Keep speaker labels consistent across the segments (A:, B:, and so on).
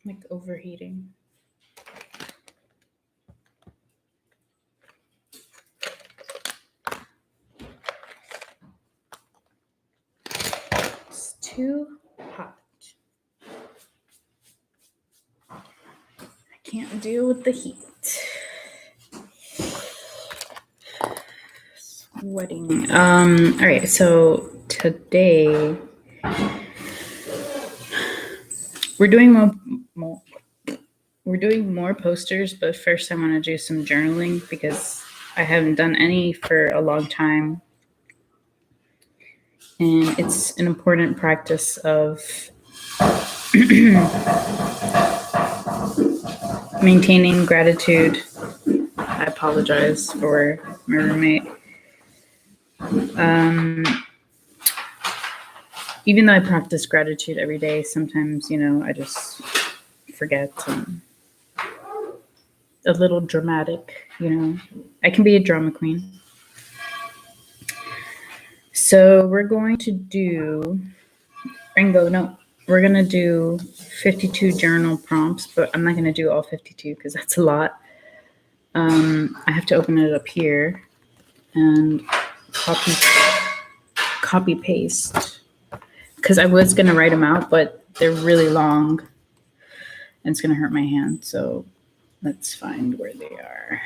A: like overheating. It's too hot. I can't deal with the heat. Sweating. All right, so today we're doing more posters, but first I want to do some journaling because I haven't done any for a long time. And it's an important practice of maintaining gratitude. I apologize for my roommate. Even though I practice gratitude every day, sometimes, I just forget and a little dramatic, I can be a drama queen. So we're going to do, we're going to do 52 journal prompts, but I'm not going to do all 52 because that's a lot. I have to open it up here and copy paste because I was going to write them out, but they're really long and it's going to hurt my hand. So let's find where they are.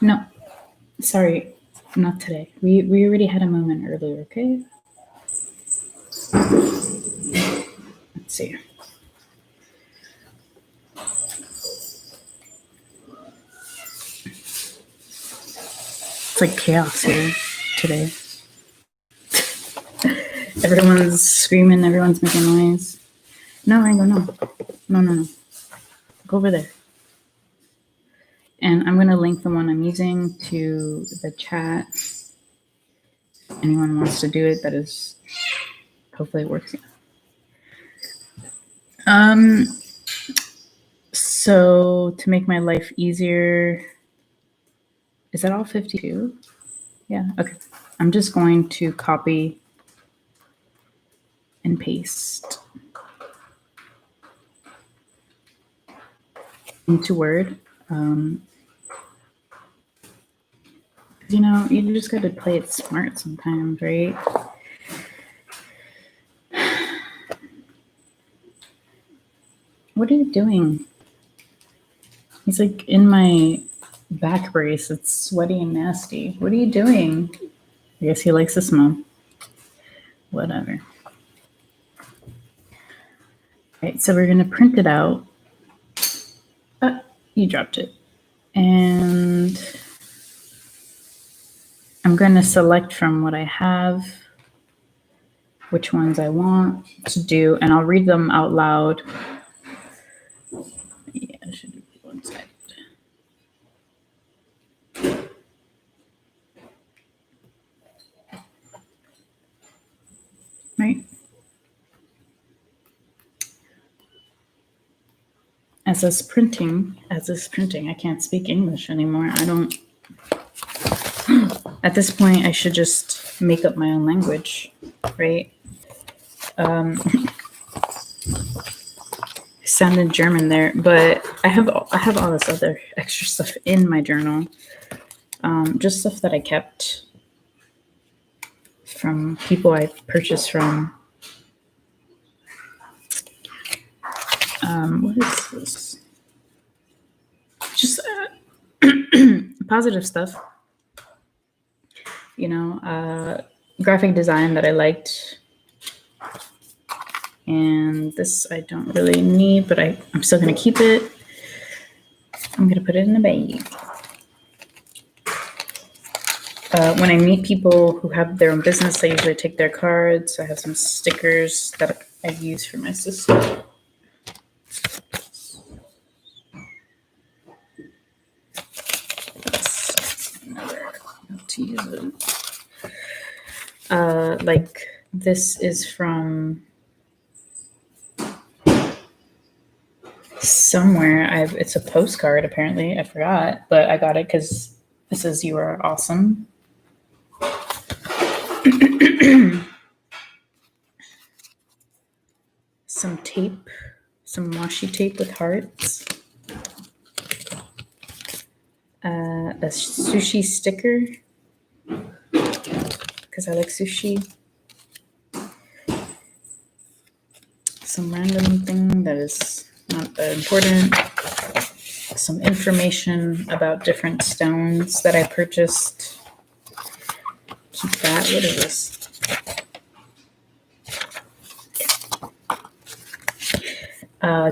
A: No, sorry, not today. We already had a moment earlier, okay? Let's see. It's like chaos here today. Everyone's screaming, everyone's making noise. No, I go, no. Go over there. And I'm going to link the one I'm using to the chat. Anyone wants to do it, that is, hopefully it works. So to make my life easier, is that all 52? Yeah, okay. I'm just going to copy and paste into Word. You just got to play it smart sometimes, right? What are you doing? He's like in my back brace. It's sweaty and nasty. What are you doing? I guess he likes the smell. Whatever. Right, so we're going to print it out. You dropped it. And I'm going to select from what I have, which ones I want to do, and I'll read them out loud. Yeah, I should do one side. Right. As this printing, I can't speak English anymore. At this point, I should just make up my own language, right? Sounded German there, but I have all this other extra stuff in my journal. Just stuff that I kept from people I purchased from. What is this? Just positive stuff. Graphic design that I liked. And this I don't really need, but I'm still going to keep it. I'm going to put it in a bag. When I meet people who have their own business, I usually take their cards. I have some stickers that I use for my sister. That's another note to use it. Like this is from somewhere. It's a postcard apparently. I forgot, but I got it because It says you are awesome. Some tape, some washi tape with hearts. A sushi sticker, because I like sushi. Some random thing that is not that important. Some information about different stones that I purchased. Keep that. What is this?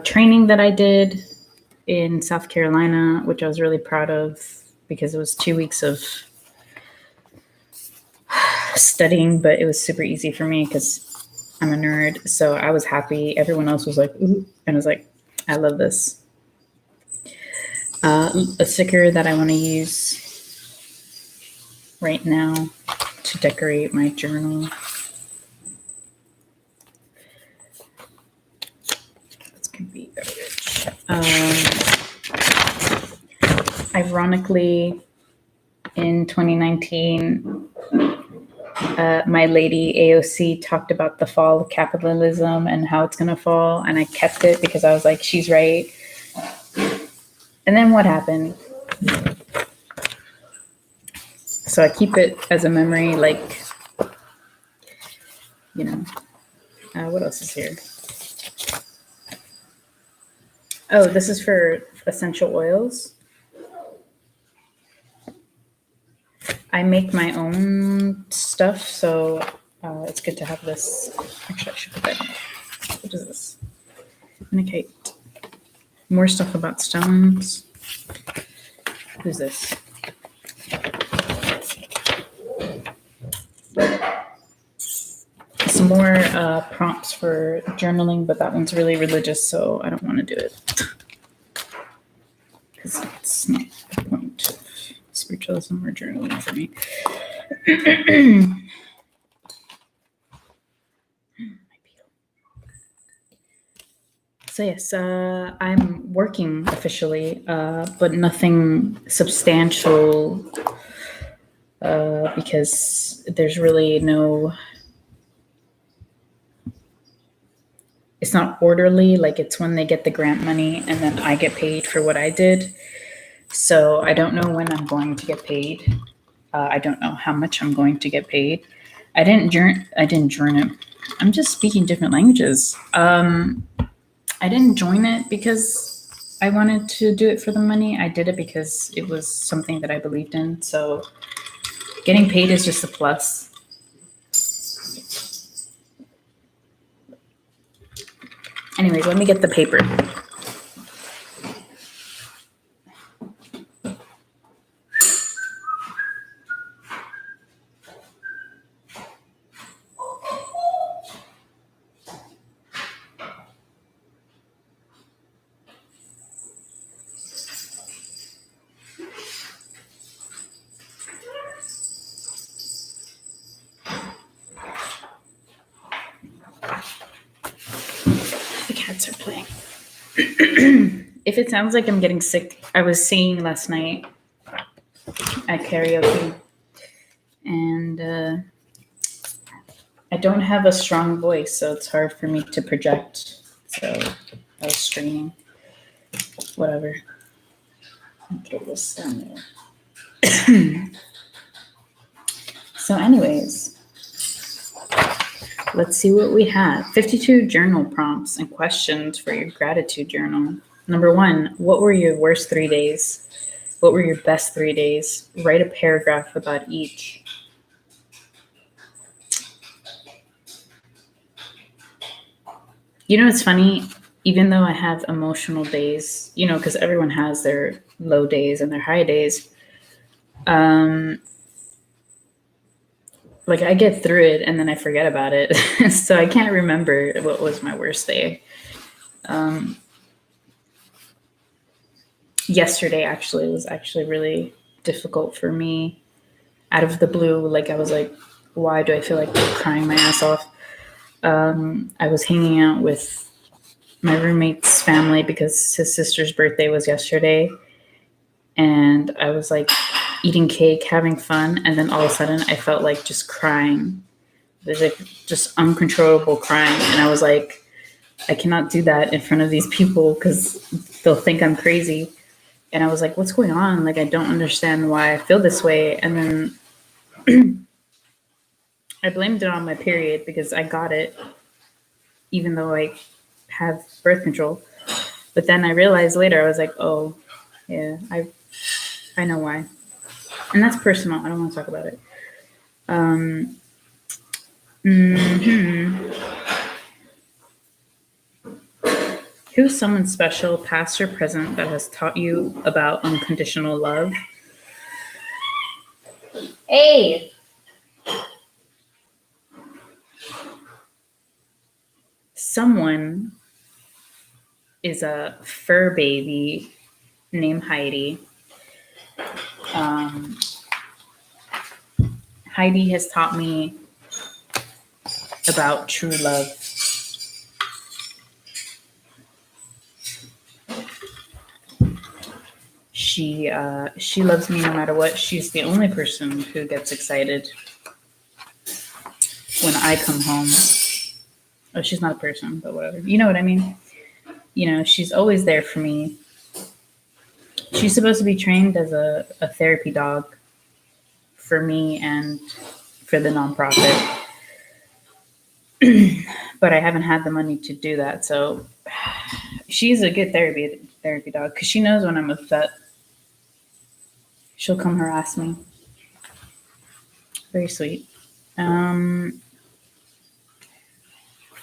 A: Training that I did in South Carolina, which I was really proud of because it was 2 weeks of studying, but it was super easy for me because I'm a nerd. So I was happy. Everyone else was like, ooh, and I was like, I love this. A sticker that I want to use right now to decorate my journal. This can be garbage. Ironically, in 2019, my lady AOC talked about the fall of capitalism and how it's going to fall. And I kept it because I was like, she's right. And then what happened? So I keep it as a memory, like, you know, what else is here? Oh, this is for essential oils. I make my own stuff, so it's good to have this. Actually, I should put that in. What is this? Indicate. More stuff about stones. Who's this? Some more prompts for journaling, but that one's really religious, so I don't want to do it. Because it's not the point of spiritualism or journaling for me. So yes, I'm working officially, but nothing substantial because there's really no, it's not orderly, like it's when they get the grant money and then I get paid for what I did. So I don't know when I'm going to get paid. I don't know how much I'm going to get paid. I didn't join it. I'm just speaking different languages. I didn't join it because I wanted to do it for the money. I did it because it was something that I believed in. So getting paid is just a plus. Anyways, let me get the paper. Cats are playing. If it sounds like I'm getting sick, I was singing last night at karaoke, and I don't have a strong voice, so it's hard for me to project. So I was straining. Whatever. I'll throw this down there. So anyways, let's see what we have. 52 journal prompts and questions for your gratitude journal. Number 1, what were your worst 3 days? What were your best 3 days? Write a paragraph about each. You know, it's funny, even though I have emotional days, you know, because everyone has their low days and their high days. Like I get through it and then I forget about it. So I can't remember what was my worst day. Yesterday actually was actually really difficult for me. Out of the blue, like I was like, why do I feel like crying my ass off? I was hanging out with my roommate's family because his sister's birthday was yesterday. And I was like, eating cake, having fun, and then all of a sudden I felt like just crying. There's like just uncontrollable crying, and I was like, I cannot do that in front of these people because they'll think I'm crazy. And I was like, what's going on? Like, I don't understand why I feel this way. And then I blamed it on my period because I got it, even though I have birth control. But then I realized later, I was like, oh, yeah, I know why. And that's personal. I don't want to talk about it. Who's someone special, past or present, that has taught you about unconditional love? Hey! Someone is a fur baby named Heidi. Heidi has taught me about true love. She loves me no matter what. She's the only person who gets excited when I come home. Oh, she's not a person, but whatever. You know what I mean? You know, she's always there for me. She's supposed to be trained as a therapy dog for me and for the nonprofit. But I haven't had the money to do that. So she's a good therapy dog because she knows when I'm upset. She'll come harass me. Very sweet. And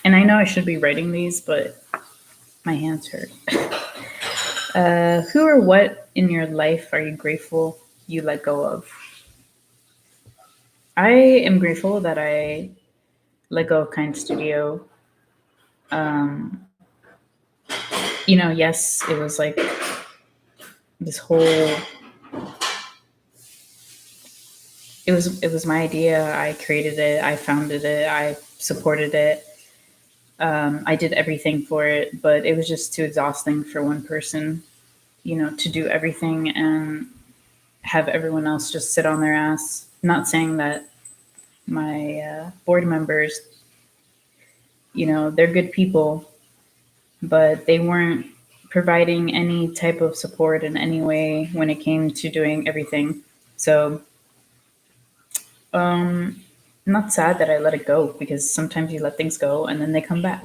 A: I know I should be writing these, but my hands hurt. Who or what in your life are you grateful you let go of? I am grateful that I let go of Kind Studio. You know, yes, it was like this whole. It was my idea. I created it. I founded it. I supported it. I did everything for it, but it was just too exhausting for one person, you know, to do everything and have everyone else just sit on their ass. Not saying that my board members, you know, they're good people, but they weren't providing any type of support in any way when it came to doing everything. So, I'm not sad that I let it go because sometimes you let things go and then they come back.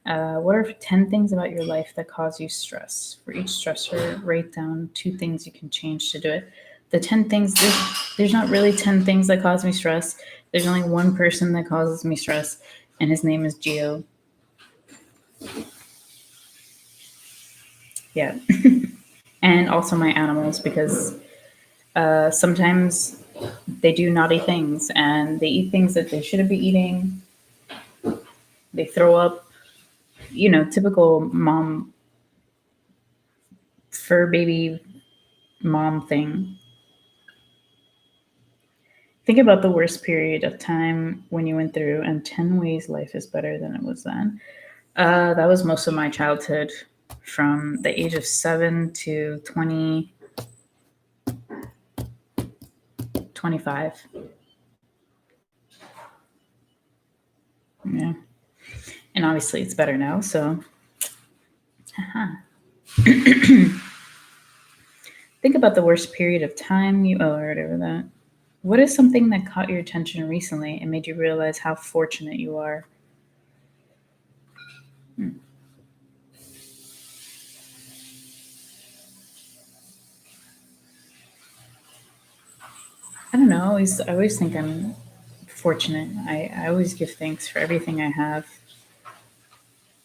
A: What are 10 things about your life that cause you stress? For each stressor, write down 2 things you can change to do it. The 10 things, there's not really 10 things that cause me stress. There's only one person that causes me stress, and his name is Gio. Yeah. And also my animals, because sometimes they do naughty things and they eat things that they shouldn't be eating. They throw up, you know, typical mom, fur baby mom thing. Think about the worst period of time when you went through and 10 ways life is better than it was then. That was most of my childhood from the age of 7 to 20, 25. Yeah. And obviously it's better now, so. Think about the worst period of time or whatever that. What is something that caught your attention recently and made you realize how fortunate you are? I don't know. I always think I'm fortunate. I always give thanks for everything I have.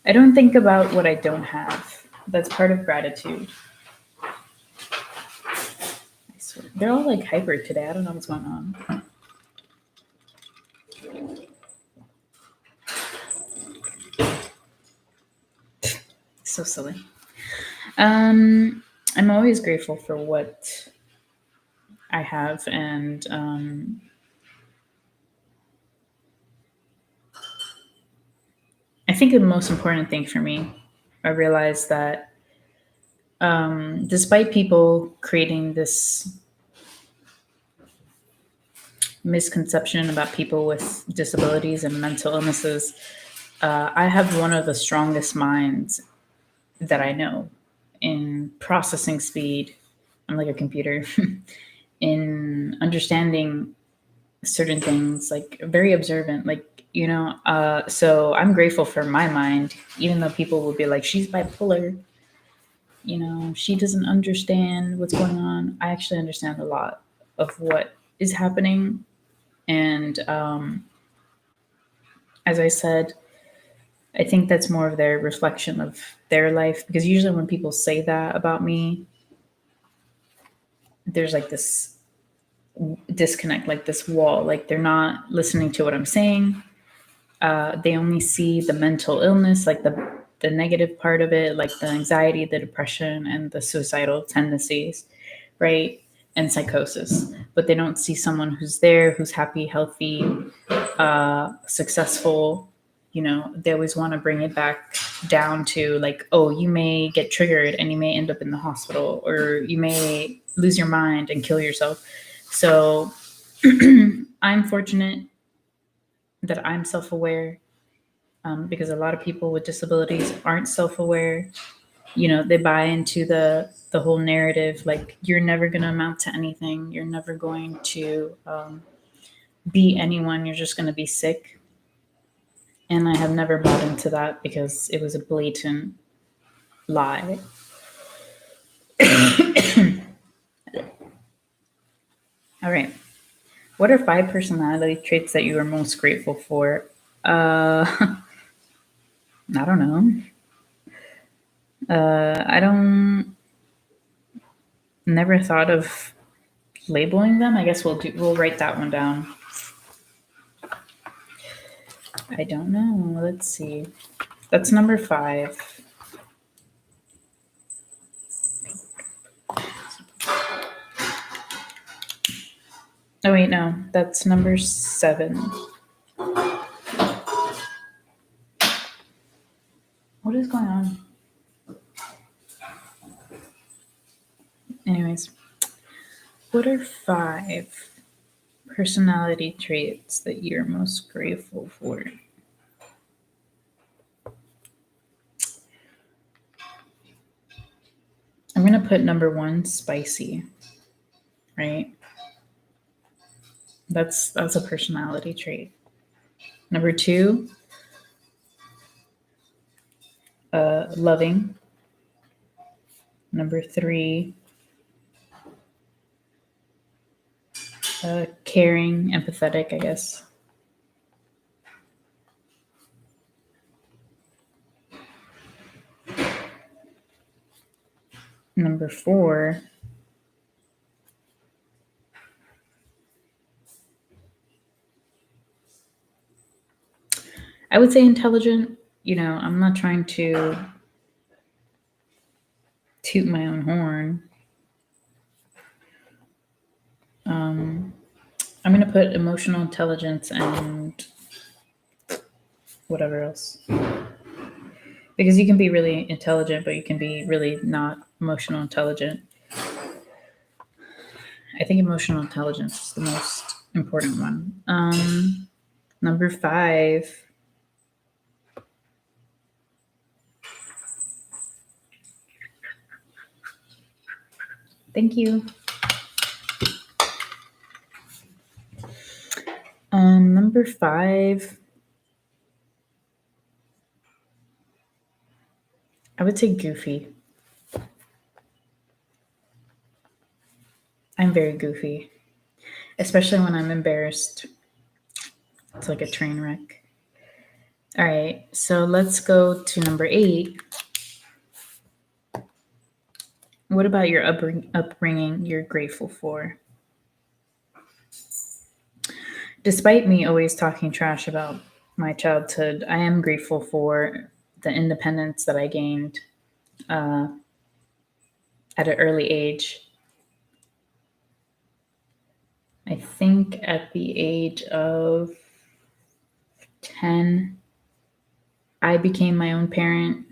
A: I don't think about what I don't have. That's part of gratitude. I swear. They're all like hyper today. I don't know what's going on. So silly. I'm always grateful for what I have, and I think the most important thing for me, I realized that despite people creating this misconception about people with disabilities and mental illnesses. I have one of the strongest minds that I know in processing speed. I'm like a computer in understanding certain things, like very observant, so I'm grateful for my mind, even though people will be like, she's bipolar, she doesn't understand what's going on. I actually understand a lot of what is happening. And as I said, I think that's more of their reflection of their life, because usually when people say that about me, there's like this disconnect, like this wall, like they're not listening to what I'm saying. They only see the mental illness, like the negative part of it, like the anxiety, the depression, and the suicidal tendencies, right? And psychosis. But they don't see someone who's there, who's happy, healthy, successful. They always want to bring it back down to like, oh, you may get triggered and you may end up in the hospital, or you may lose your mind and kill yourself. So I'm fortunate that I'm self-aware, because a lot of people with disabilities aren't self-aware. They buy into the whole narrative, like you're never going to amount to anything. You're never going to be anyone. You're just going to be sick. And I have never bought into that because it was a blatant lie. All right. What are 5 personality traits that you are most grateful for? I don't know. I don't. Never thought of labeling them. I guess we'll write that one down. I don't know. Let's see. That's number 5. Oh wait, no. That's number 7. What is going on? Anyways, what are 5 personality traits that you're most grateful for? I'm going to put number 1, spicy, right? That's a personality trait. Number 2, loving. Number 3, caring, empathetic, I guess. Number 4, I would say intelligent. I'm not trying to toot my own horn. I'm going to put emotional intelligence and whatever else. Because you can be really intelligent, but you can be really not emotional intelligent. I think emotional intelligence is the most important one. Number 5. Thank you. Number 5. I would say goofy. I'm very goofy, especially when I'm embarrassed. It's like a train wreck. All right, so let's go to number 8. What about your upbringing you're grateful for? Despite me always talking trash about my childhood, I am grateful for the independence that I gained at an early age. I think at the age of 10, I became my own parent.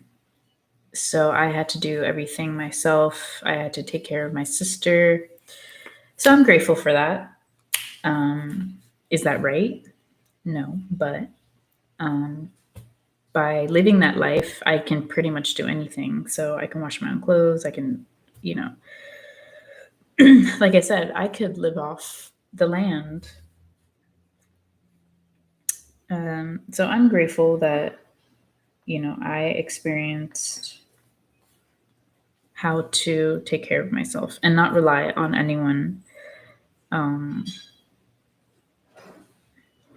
A: So I had to do everything myself. I had to take care of my sister. So I'm grateful for that. Is that right? No, but by living that life, I can pretty much do anything. So I can wash my own clothes. I can, like I said, I could live off the land. So I'm grateful that, I experienced how to take care of myself and not rely on anyone.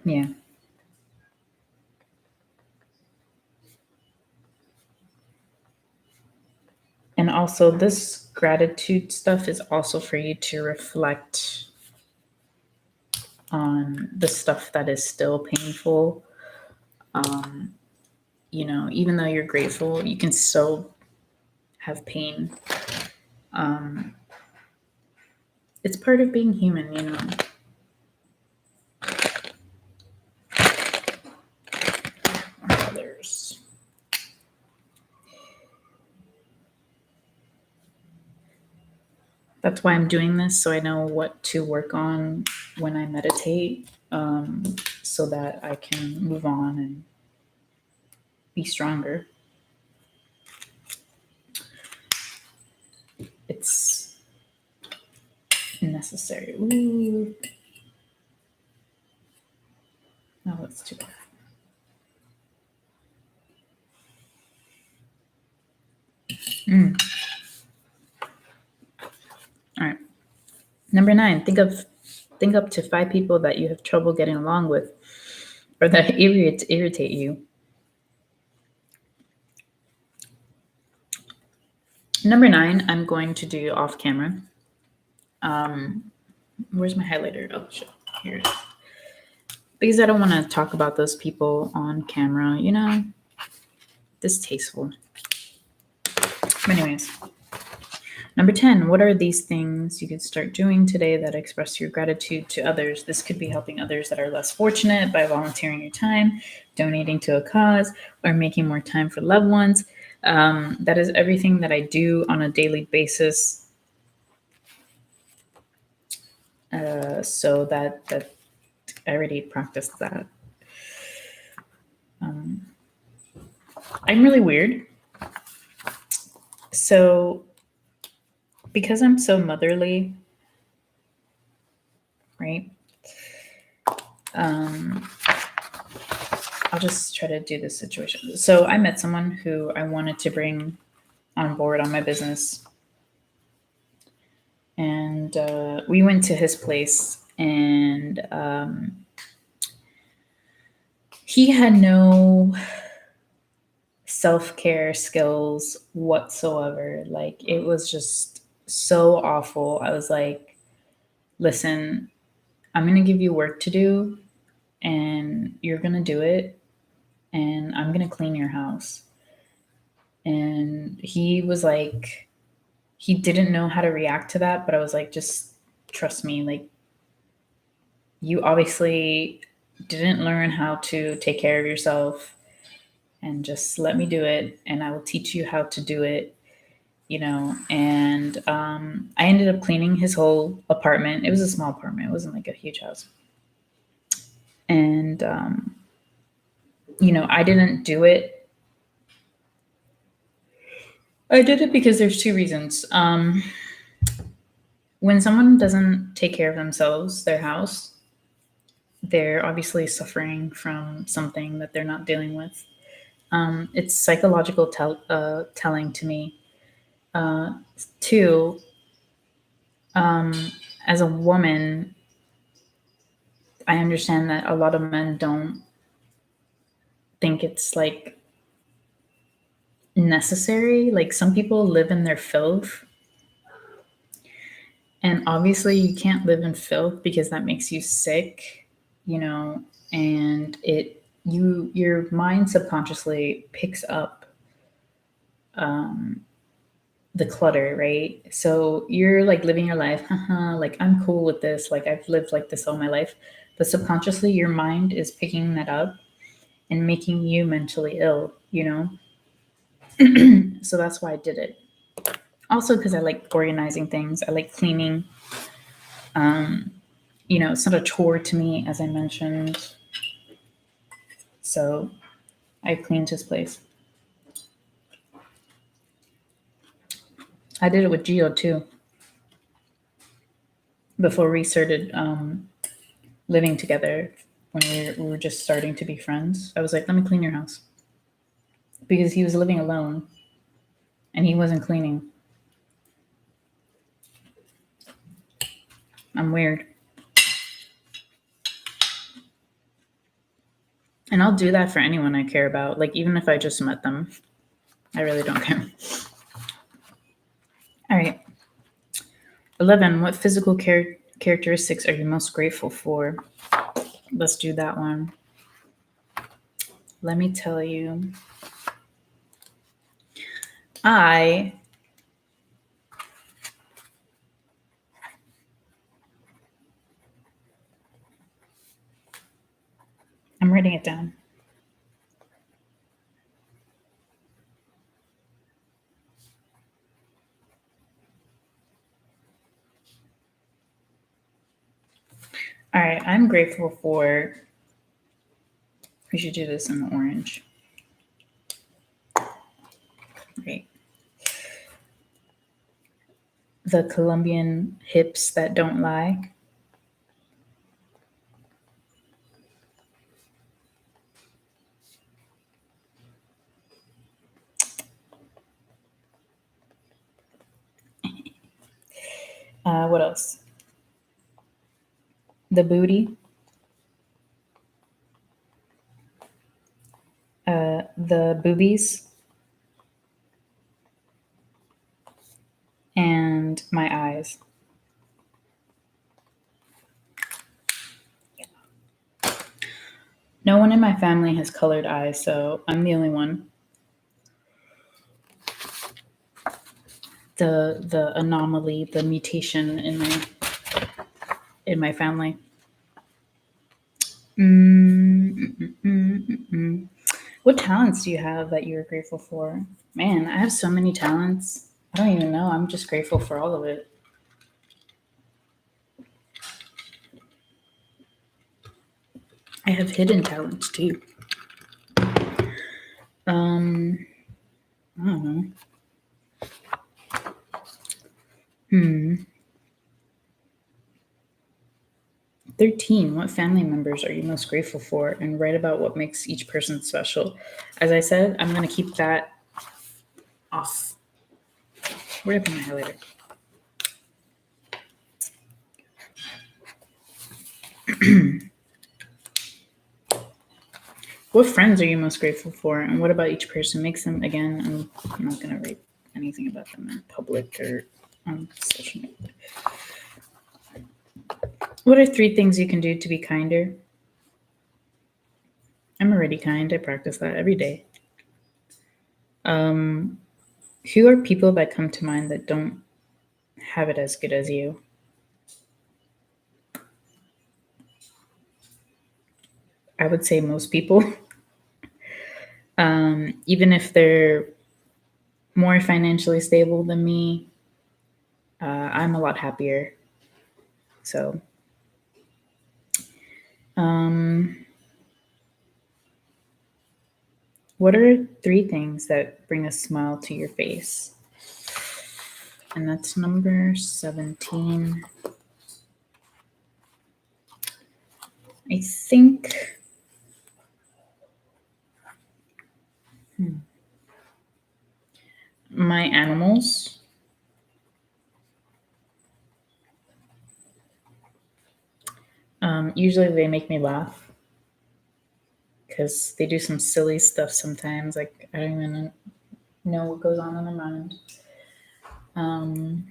A: Yeah. And also, this gratitude stuff is also for you to reflect on the stuff that is still painful. Even though you're grateful, you can still have pain. It's part of being human. Others. That's why I'm doing this, so I know what to work on when I meditate, so that I can move on and be stronger. It's necessary. Ooh. No, that's too bad. All right. Number 9, think up to 5 people that you have trouble getting along with or that irritate you. Number 9, I'm going to do off camera. Where's my highlighter? Oh, shit. Here it is. Because I don't want to talk about those people on camera, distasteful. But anyways, number 10, what are these things you could start doing today that express your gratitude to others? This could be helping others that are less fortunate by volunteering your time, donating to a cause, or making more time for loved ones. That is everything that I do on a daily basis. So that I already practiced that. I'm really weird. So because I'm so motherly, right? I'll just try to do this situation. So I met someone who I wanted to bring on board on my business. And we went to his place, and he had no self-care skills whatsoever. Like, it was just so awful. I was like, listen, I'm going to give you work to do, and you're going to do it, and I'm going to clean your house. And he was like, he didn't know how to react to that, but I was like, just trust me. Like, you obviously didn't learn how to take care of yourself, and just let me do it, and I will teach you how to do it, And I ended up cleaning his whole apartment. It was a small apartment. It wasn't like a huge house. And, I didn't do it. I did it because there's 2 reasons. When someone doesn't take care of themselves, their house, they're obviously suffering from something that they're not dealing with. It's psychological telling to me. 2, as a woman, I understand that a lot of men don't think it's like necessary. Like, some people live in their filth. And obviously you can't live in filth because that makes you sick, and your mind subconsciously picks up the clutter, right? So you're like living your life, like, I'm cool with this, like, I've lived like this all my life. But subconsciously your mind is picking that up and making you mentally ill, So that's why I did it. Also because I like organizing things. I like cleaning. it's not a chore to me, as I mentioned. So I cleaned his place. I did it with Gio too. Before we started living together, when we were just starting to be friends, I was like, let me clean your house. Because he was living alone and he wasn't cleaning. I'm weird. And I'll do that for anyone I care about. Like, even if I just met them, I really don't care. All right. 11. What physical characteristics are you most grateful for? Let's do that one. Let me tell you. I'm writing it down. All right, I'm grateful for, we should do this in the orange. Great. The Colombian hips that don't lie. What else? The booty. The boobies. And my eyes. No one in my family has colored eyes, so I'm the only one. The anomaly, the mutation in my family. What talents do you have that you're grateful for? Man, I have so many talents. I don't even know. I'm just grateful for all of it. I have hidden talents too. I don't know. 13. What family members are you most grateful for? And write about what makes each person special. As I said, I'm going to keep that off. Where did I put my highlighter? What friends are you most grateful for? And what about each person makes them? Again, I'm not going to write anything about them in public or on social media. What are 3 things you can do to be kinder? I'm already kind. I practice that every day. Who are people that come to mind that don't have it as good as you? I would say most people. Even if they're more financially stable than me, I'm a lot happier. So, what are 3 things that bring a smile to your face? And that's number 17. I think my animals. Usually they make me laugh because they do some silly stuff sometimes. Like, I don't even know what goes on in their mind. I'm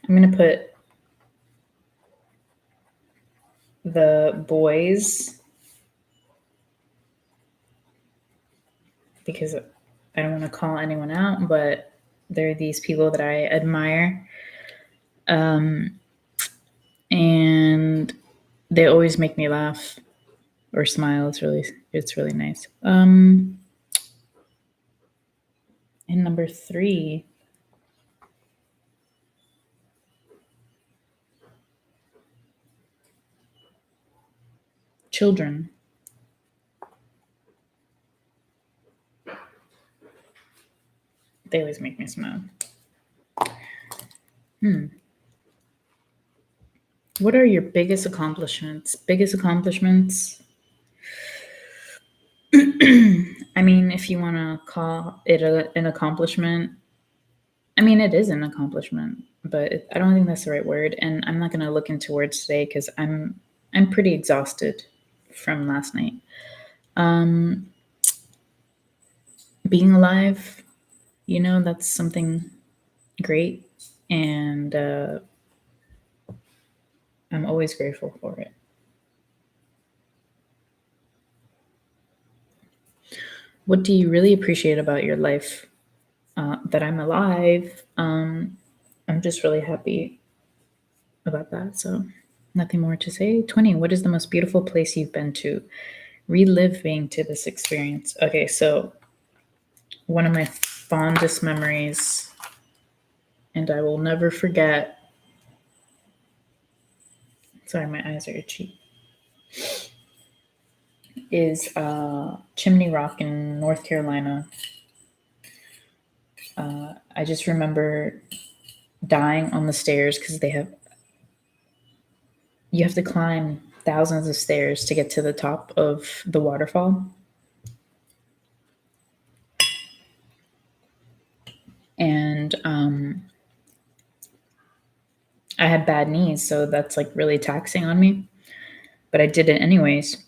A: going to put the boys because I don't want to call anyone out, but there are these people that I admire. And they always make me laugh or smile. It's really nice. And number 3, children. They always make me smile. What are your biggest accomplishments? Biggest accomplishments? I mean, if you want to call it an accomplishment, I mean, it is an accomplishment, but I don't think that's the right word. And I'm not going to look into words today because I'm pretty exhausted from last night. Being alive, that's something great, and I'm always grateful for it. What do you really appreciate about your life? That I'm alive. I'm just really happy about that. So, nothing more to say. 20. What is the most beautiful place you've been to? Reliving to this experience. Okay, so one of my fondest memories, and I will never forget. Sorry, my eyes are itchy. Is Chimney Rock in North Carolina. I just remember dying on the stairs because you have to climb thousands of stairs to get to the top of the waterfall. And I had bad knees, so that's like really taxing on me. But I did it anyways.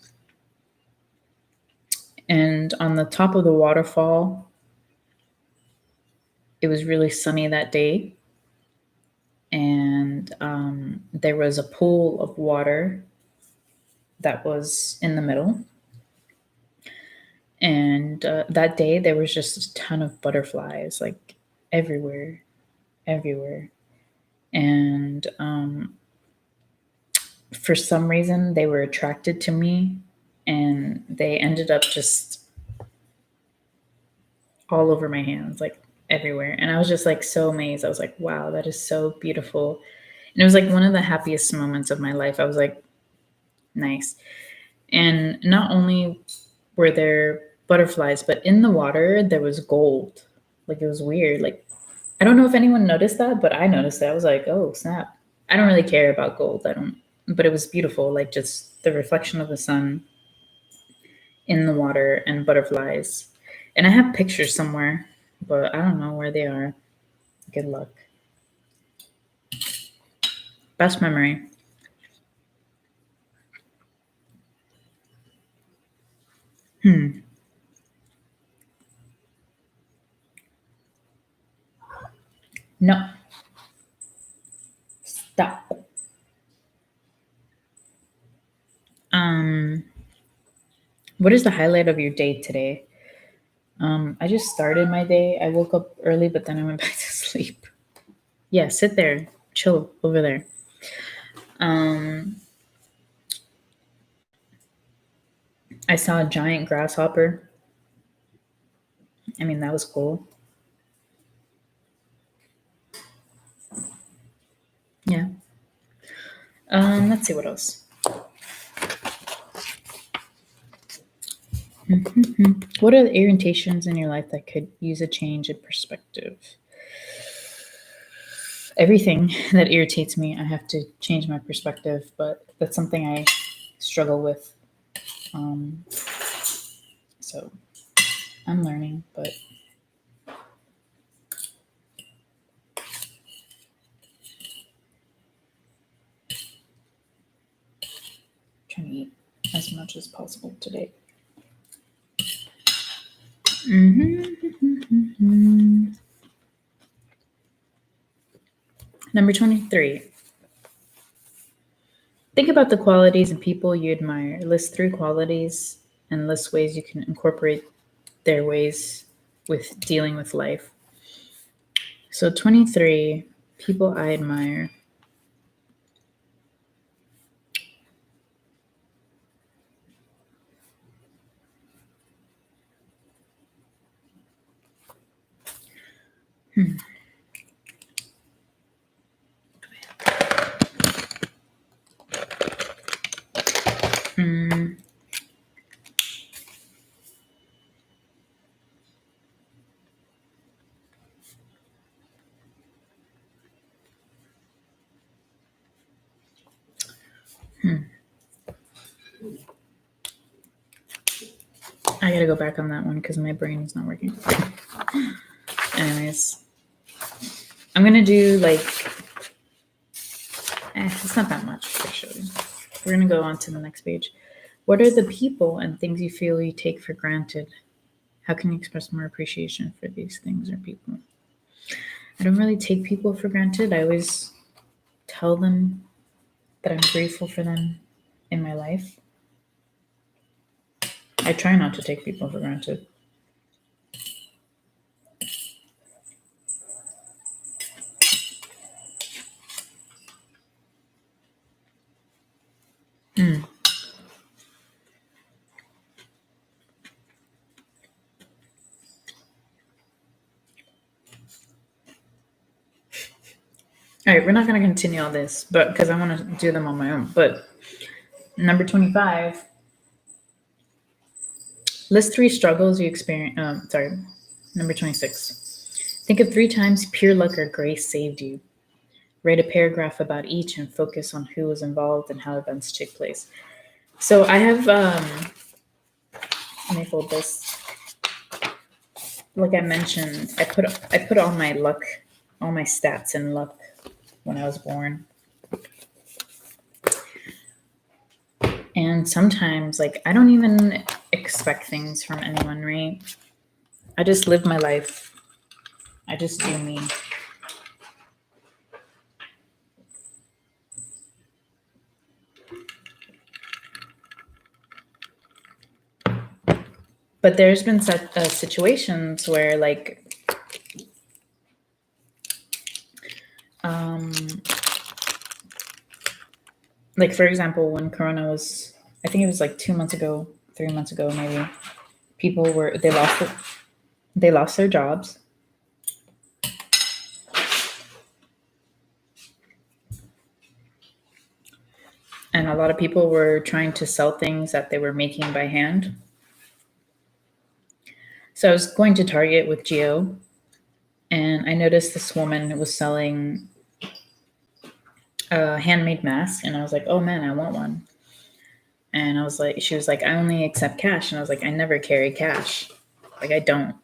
A: And on the top of the waterfall, it was really sunny that day. And there was a pool of water that was in the middle. And that day, there was just a ton of butterflies, like everywhere. And for some reason, they were attracted to me, and they ended up just all over my hands, like everywhere. And I was just like so amazed. I was like, wow, that is so beautiful. And it was like one of the happiest moments of my life. I was like, nice. And not only were there butterflies, but in the water, there was gold. Like it was weird. Like, I don't know if anyone noticed that, but I noticed that. I was like, oh, snap. I don't really care about gold. But it was beautiful. Like just the reflection of the sun in the water and butterflies. And I have pictures somewhere, but I don't know where they are. Good luck. Best memory. No. Stop. What is the highlight of your day today? I just started my day. I woke up early, but then I went back to sleep. Yeah, sit there. Chill over there. I saw a giant grasshopper. I mean, that was cool. Yeah. Let's see what else. What are the irritations in your life that could use a change in perspective? Everything that irritates me, I have to change my perspective, but that's something I struggle with. So I'm learning, but trying to eat as much as possible today. Number 23. Think about the qualities and people you admire. List 3 qualities and list ways you can incorporate their ways with dealing with life. So 23, people I admire. I gotta go back on that one because my brain is not working. Anyways, I'm gonna do like, it's not that much actually. We're gonna go on to the next page. What are the people and things you feel you take for granted? How can you express more appreciation for these things or people? I don't really take people for granted. I always tell them that I'm grateful for them in my life. I try not to take people for granted. All right, we're not going to continue all this, but because I want to do them on my own. But number 25, list 3 struggles you experience. Number 26. Think of 3 times pure luck or grace saved you. Write a paragraph about each and focus on who was involved and how events took place. So I have, let me fold this. Like I mentioned, I put all my luck, all my stats in luck when I was born. And sometimes, like, I don't even expect things from anyone, right? I just live my life. I just do me. But there's been situations where, like for example, when Corona was, I think it was like 2 months ago, 3 months ago, maybe, people they lost their jobs. And a lot of people were trying to sell things that they were making by hand. So I was going to Target with Gio, and I noticed this woman was selling a handmade mask, and I was like, oh man, I want one. And I was like, she was like, I only accept cash. And I was like, I never carry cash. Like, I don't.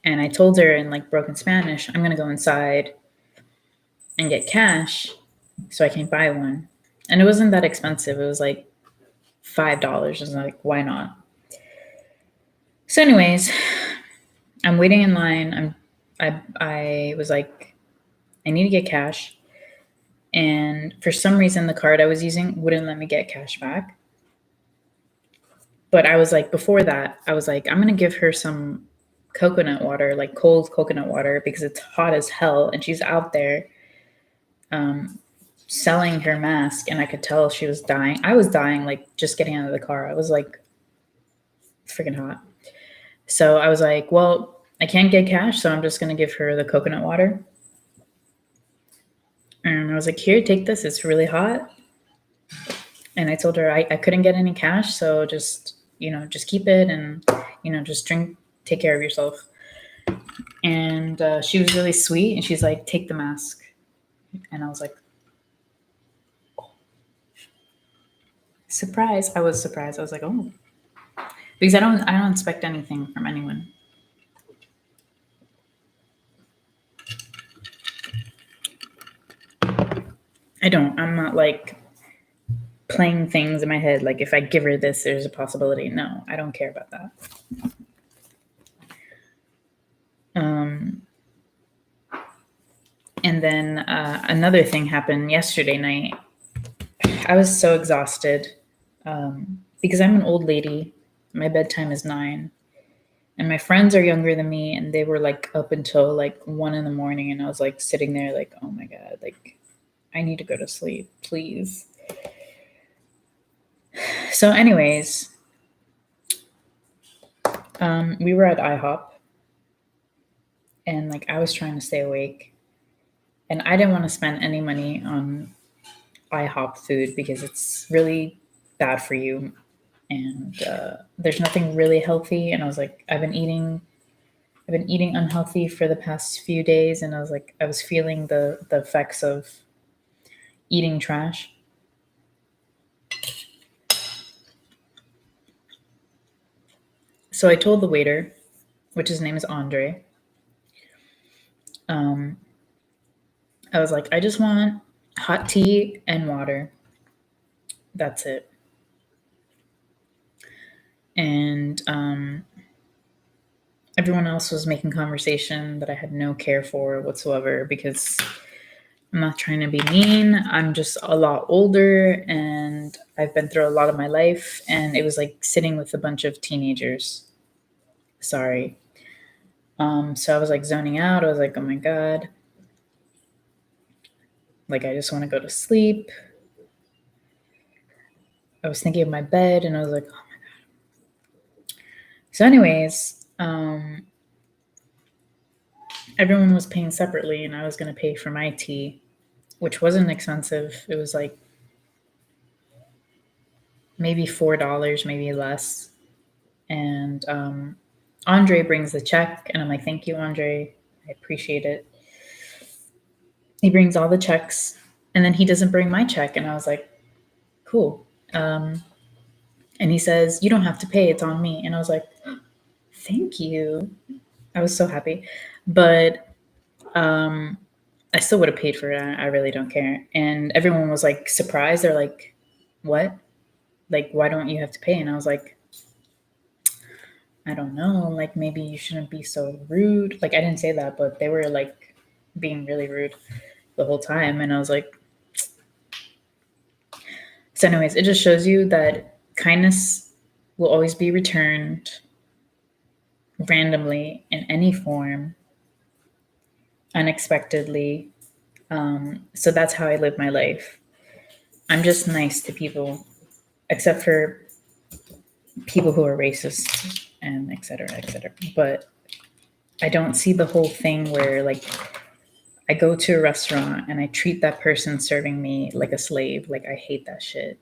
A: And I told her in like broken Spanish, I'm going to go inside and get cash so I can buy one. And it wasn't that expensive. It was like $5. I was like, why not? So anyways, I'm waiting in line. I was like, I need to get cash. And for some reason, the card I was using wouldn't let me get cash back. But I was like, before that, I was like, I'm going to give her some coconut water, like cold coconut water, because it's hot as hell. And she's out there selling her mask. And I could tell she was dying. I was dying, like just getting out of the car. I was like freaking hot. So I was like, well, I can't get cash. So I'm just going to give her the coconut water. And I was like, here, take this. It's really hot. And I told her I couldn't get any cash. So just keep it and, just drink, take care of yourself. And she was really sweet. And she's like, take the mask. And I was like, oh. Surprise. I was surprised. I was like, oh, because I don't expect anything from anyone. I'm not like playing things in my head. Like if I give her this, there's a possibility. No, I don't care about that. And then another thing happened yesterday night. I was so exhausted because I'm an old lady. My bedtime is 9. And my friends are younger than me, and they were like up until like 1 a.m. And I was like sitting there like, oh my God, like I need to go to sleep, please. So anyways, we were at IHOP, And like I was trying to stay awake, and I didn't want to spend any money on IHOP food because it's really bad for you, and there's nothing really healthy. And I was like, I've been eating unhealthy for the past few days, and I was like, I was feeling the effects of eating trash. So I told the waiter, which his name is Andre, I was like, I just want hot tea and water. That's it. And everyone else was making conversation that I had no care for whatsoever because I'm not trying to be mean. I'm just a lot older and I've been through a lot of my life. And it was like sitting with a bunch of teenagers. Sorry. So I was like zoning out. I was like, oh my God. Like, I just want to go to sleep. I was thinking of my bed and I was like, oh my God. So, anyways, everyone was paying separately and I was going to pay for my tea, which wasn't expensive. It was like maybe $4, maybe less. And Andre brings the check and I'm like, thank you, Andre. I appreciate it. He brings all the checks and then he doesn't bring my check. And I was like, cool. And he says, you don't have to pay. It's on me. And I was like, thank you. I was so happy. But I still would have paid for it. I really don't care. And everyone was like surprised. They're like, what? Like, why don't you have to pay? And I was like, I don't know. Like, maybe you shouldn't be so rude. Like, I didn't say that, but they were like being really rude the whole time. And I was like, so, anyways, it just shows you that kindness will always be returned randomly in any form, unexpectedly. So that's how I live my life. I'm just nice to people, except for people who are racist and et cetera, et cetera. But I don't see the whole thing where like I go to a restaurant and I treat that person serving me like a slave. Like I hate that shit.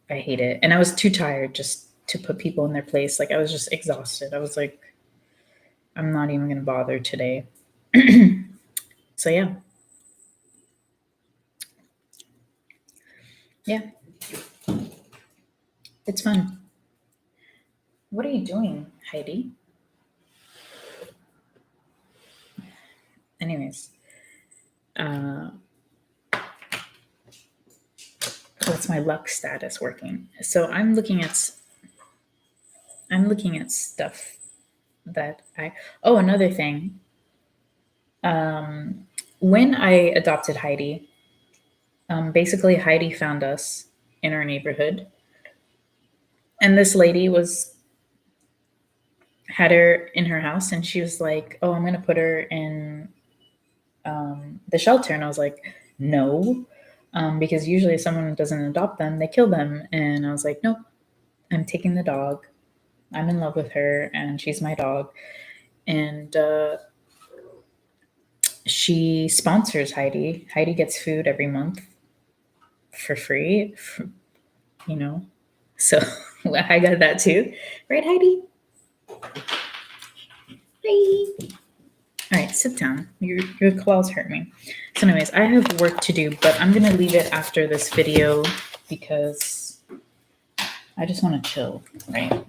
A: I hate it. And I was too tired just to put people in their place. Like I was just exhausted. I was like, I'm not even gonna bother today. So yeah. Yeah. It's fun. What are you doing, Heidi? Anyways, what's my luck status working? So I'm looking at stuff that another thing. When I adopted Heidi, basically Heidi found us in our neighborhood, and this lady had her in her house, and she was like, "Oh, I'm gonna put her in the shelter," and I was like, "No." Because usually if someone doesn't adopt them, they kill them. And I was like, nope, I'm taking the dog. I'm in love with her and she's my dog. And she sponsors Heidi. Heidi gets food every month for free, So I got that too. Right, Heidi? Hi. All right, sit down. Your claws hurt me. So anyways, I have work to do, but I'm going to leave it after this video because I just want to chill, right? All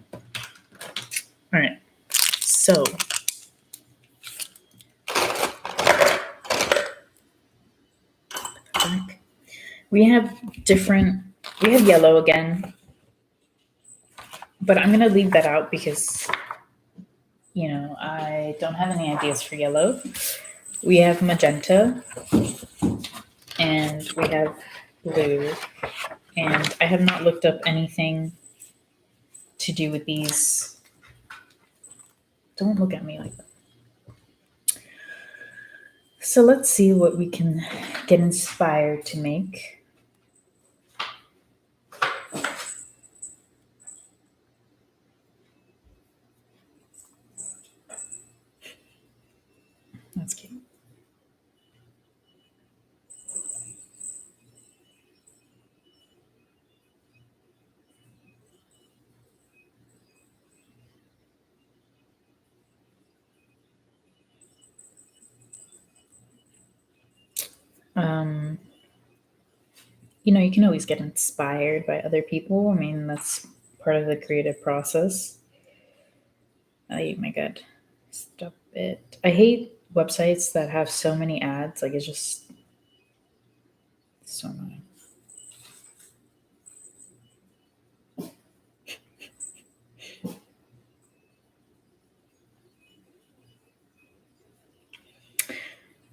A: right. So we have yellow again, but I'm going to leave that out because, I don't have any ideas for yellow. We have magenta and we have blue, and I have not looked up anything to do with these. Don't look at me like that. So let's see what we can get inspired to make. You can always get inspired by other people. I mean, that's part of the creative process. Oh my god. Stop it. I hate websites that have so many ads. Like, it's just so annoying.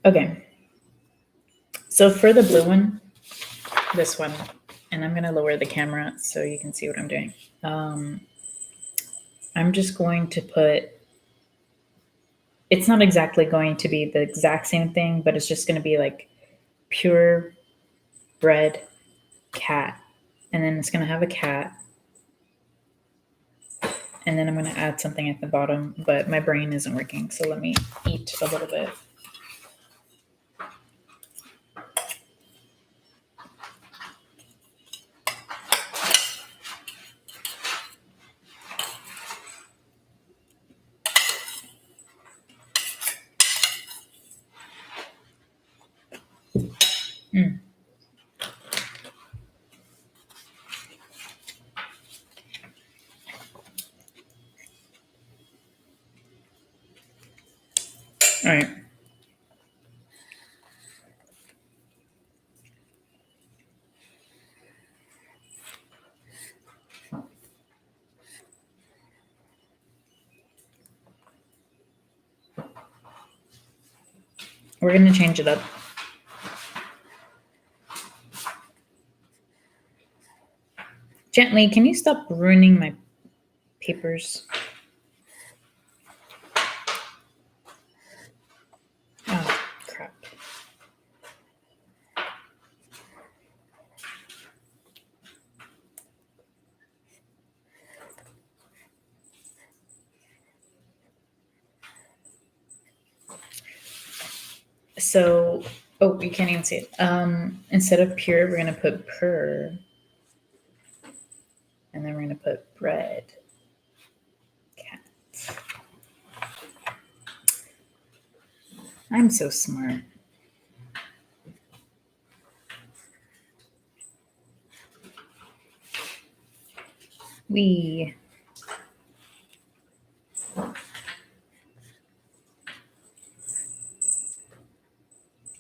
A: Okay. So for the blue one, this one, and I'm going to lower the camera so you can see what I'm doing. I'm just going to put, it's not exactly going to be the exact same thing, but it's just going to be like pure bred cat. And then it's going to have a cat. And then I'm going to add something at the bottom, but my brain isn't working. So let me eat a little bit. Mm. All right. We're going to change it up. Gently, can you stop ruining my papers? Oh, crap. So, oh, you can't even see it. Instead of pure, we're going to put purr. And then we're going to put bread. Cat. I'm so smart. We.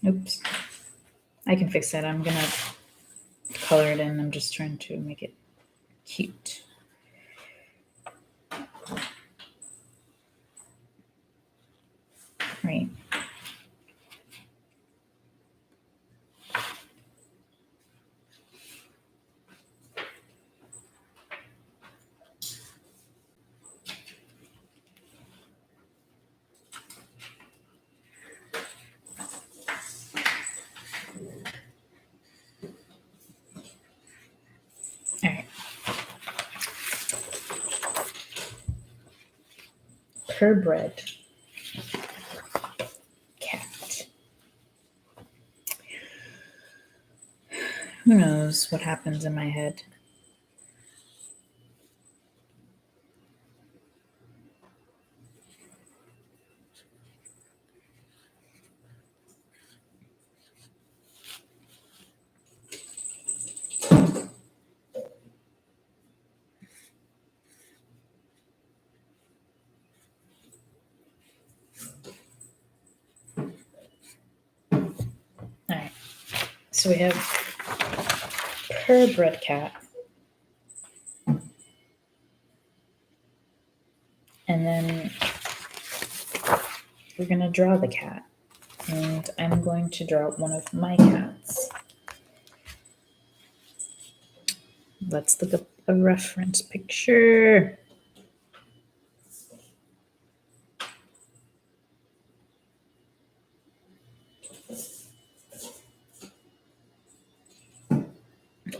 A: Oops. I can fix that. I'm going to color it in. I'm just trying to make it cute. Right. All right. Per bread. Cat. Who knows what happens in my head? All right. So we have per bread cat. And then we're going to draw the cat. And I'm going to draw one of my cats. Let's look up a reference picture.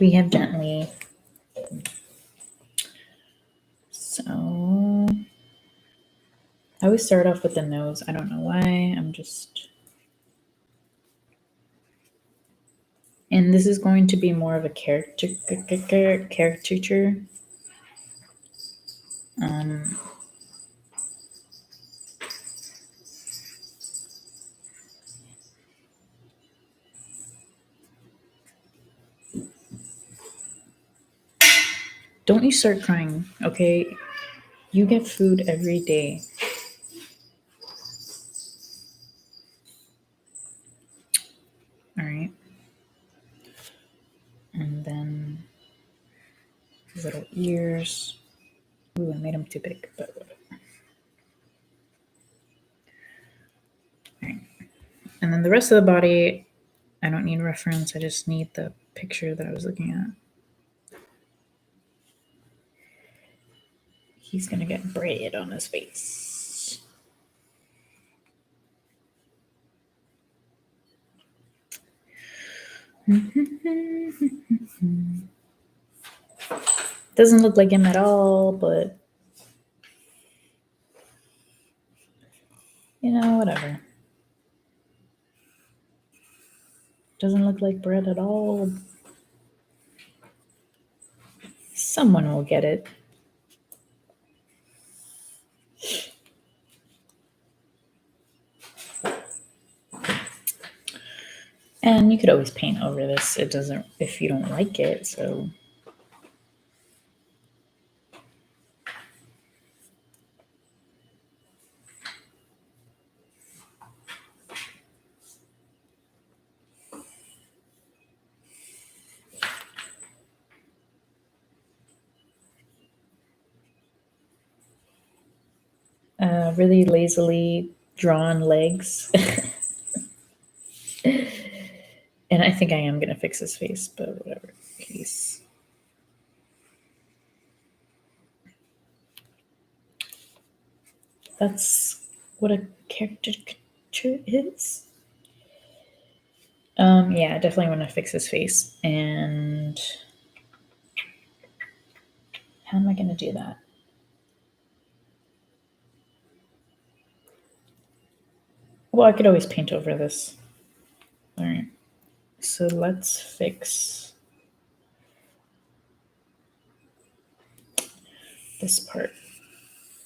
A: We have gently. So I always start off with the nose. I don't know why. I'm just. And this is going to be more of a caricature. Don't you start crying, okay? You get food every day. All right. And then his little ears. Ooh, I made them too big, but whatever. All right. And then the rest of the body, I don't need reference. I just need the picture that I was looking at. He's going to get braid on his face. Doesn't look like him at all, but you know, whatever. Doesn't look like bread at all. Someone will get it. And you could always paint over this. It doesn't, if you don't like it, so. Really lazily drawn legs. And I think I am going to fix his face, but whatever. Case. That's what a caricature is. Yeah, definitely want to fix his face. And how am I going to do that? Well, I could always paint over this. All right. So let's fix this part.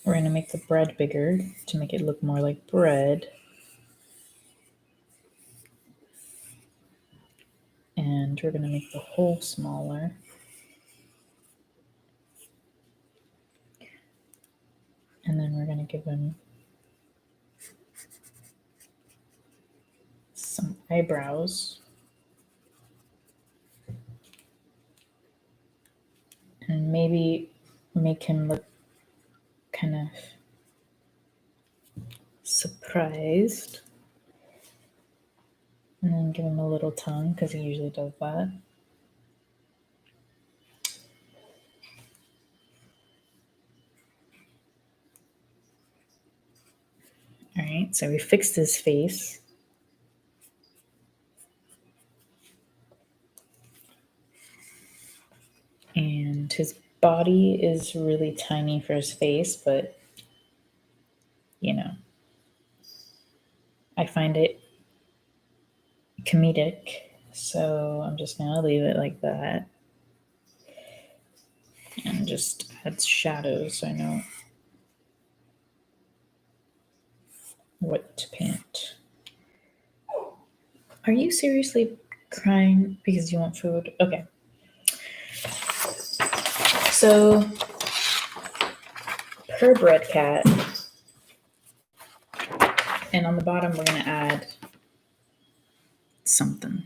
A: We're going to make the bread bigger to make it look more like bread. And we're going to make the hole smaller. And then we're going to give him some eyebrows. And maybe make him look kind of surprised. And then give him a little tongue because he usually does that. All right, so we fixed his face. And his body is really tiny for his face, but, you know, I find it comedic, so I'm just going to leave it like that. And just add shadows so I know what to paint. Are you seriously crying because you want food? Okay. So, per bread cat, and on the bottom we're going to add something.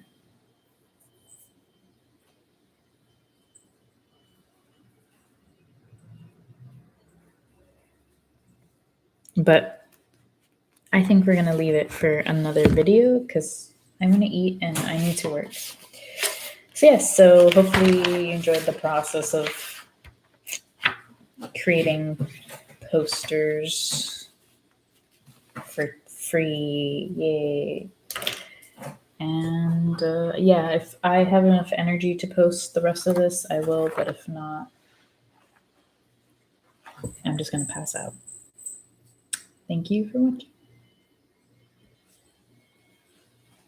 A: But I think we're going to leave it for another video because I'm going to eat and I need to work. So yes, so hopefully you enjoyed the process of creating posters for free. Yay. And yeah, if I have enough energy to post the rest of this, I will. But if not, I'm just going to pass out. Thank you for watching.